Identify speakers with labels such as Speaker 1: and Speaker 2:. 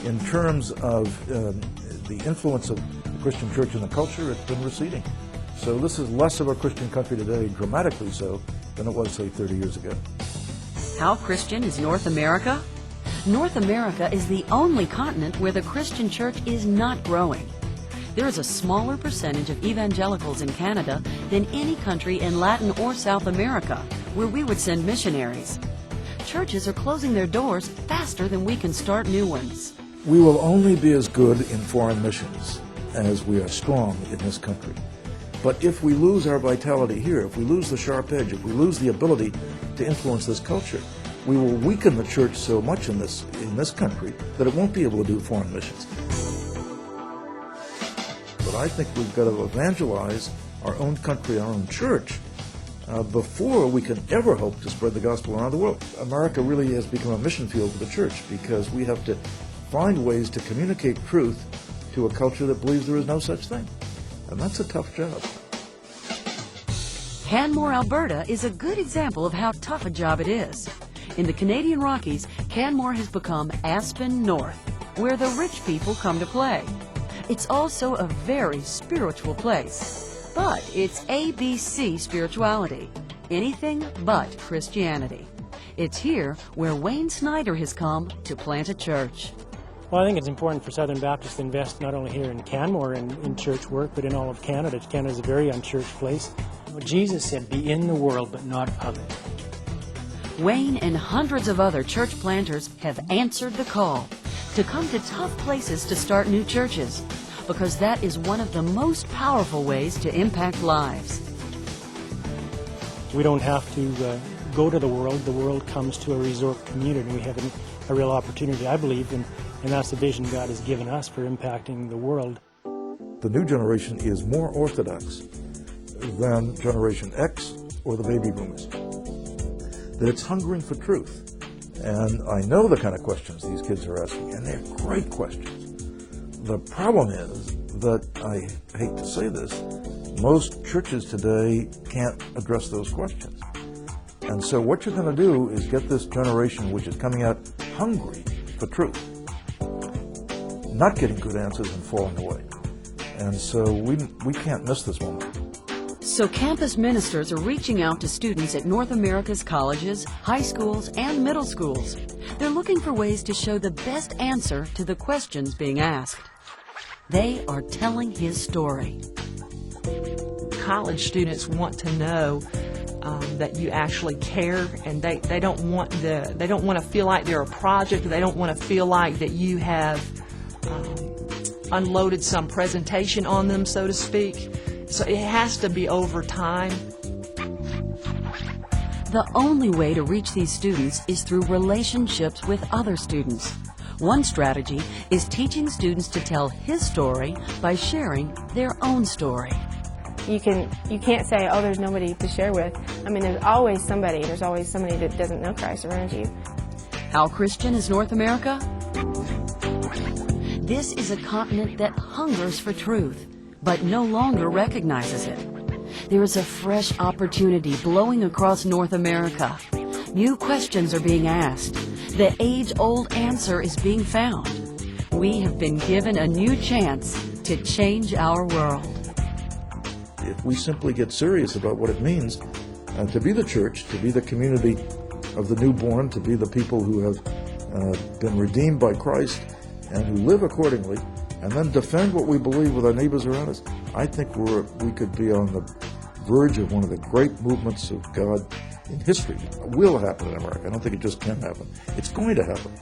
Speaker 1: in terms of the influence of the Christian church in the culture, it's been receding. So this is less of a Christian country today, dramatically so, than it was, say, 30 years ago.
Speaker 2: How Christian is North America? North America is the only continent where the Christian church is not growing. There is a smaller percentage of evangelicals in Canada than any country in Latin or South America, where we would send missionaries. Churches are closing their doors faster than we can start new ones.
Speaker 1: We will only be as good in foreign missions as we are strong in this country. But if we lose our vitality here, if we lose the sharp edge, if we lose the ability to influence this culture, we will weaken the church so much in this country that it won't be able to do foreign missions. But I think we've got to evangelize our own country, our own church, before we can ever hope to spread the gospel around the world. America really has become a mission field for the church because we have to find ways to communicate truth to a culture that believes there is no such thing. And that's a tough job.
Speaker 2: Canmore, Alberta is a good example of how tough a job it is. In the Canadian Rockies, Canmore has become Aspen North, where the rich people come to play. It's also a very spiritual place, but it's ABC spirituality, anything but Christianity. It's here where Wayne Snyder has come to plant a church.
Speaker 3: Well, I think it's important for Southern Baptists to invest not only here in Canmore in church work, but in all of Canada. Canada is a very unchurched place. Jesus said, "Be in the world, but not of it."
Speaker 2: Wayne and hundreds of other church planters have answered the call to come to tough places to start new churches, because that is one of the most powerful ways to impact lives.
Speaker 3: We don't have to go to the world. The world comes to a resort community. We have a real opportunity, I believe, and that's the vision God has given us for impacting the world.
Speaker 1: The new generation is more orthodox than Generation X or the baby boomers. That it's hungering for truth. And I know the kind of questions these kids are asking, and they're great questions. The problem is that, I hate to say this, most churches today can't address those questions. And so what you're going to do is get this generation which is coming out hungry for truth, not getting good answers and falling away. And so we can't miss this moment.
Speaker 2: So campus ministers are reaching out to students at North America's colleges, high schools, and middle schools. They're looking for ways to show the best answer to the questions being asked. They are telling his story.
Speaker 4: College students want to know that you actually care, and they don't want to feel like they're a project. They don't want to feel like that you have unloaded some presentation on them, so to speak. So it has to be over time.
Speaker 2: The only way to reach these students is through relationships with other students. One strategy is teaching students to tell his story by sharing their own story.
Speaker 5: You can't say, oh, there's nobody to share with. I mean, there's always somebody that doesn't know Christ around you.
Speaker 2: How Christian is North America? This is a continent that hungers for truth, but no longer recognizes it. There is a fresh opportunity blowing across North America. New questions are being asked. The age-old answer is being found. We have been given a new chance to change our world.
Speaker 1: If we simply get serious about what it means to be the church, to be the community of the newborn, to be the people who have been redeemed by Christ and who live accordingly, and then defend what we believe with our neighbors around us, I think we could be on the verge of one of the great movements of God in history. It will happen in America. I don't think it just can happen. It's going to happen.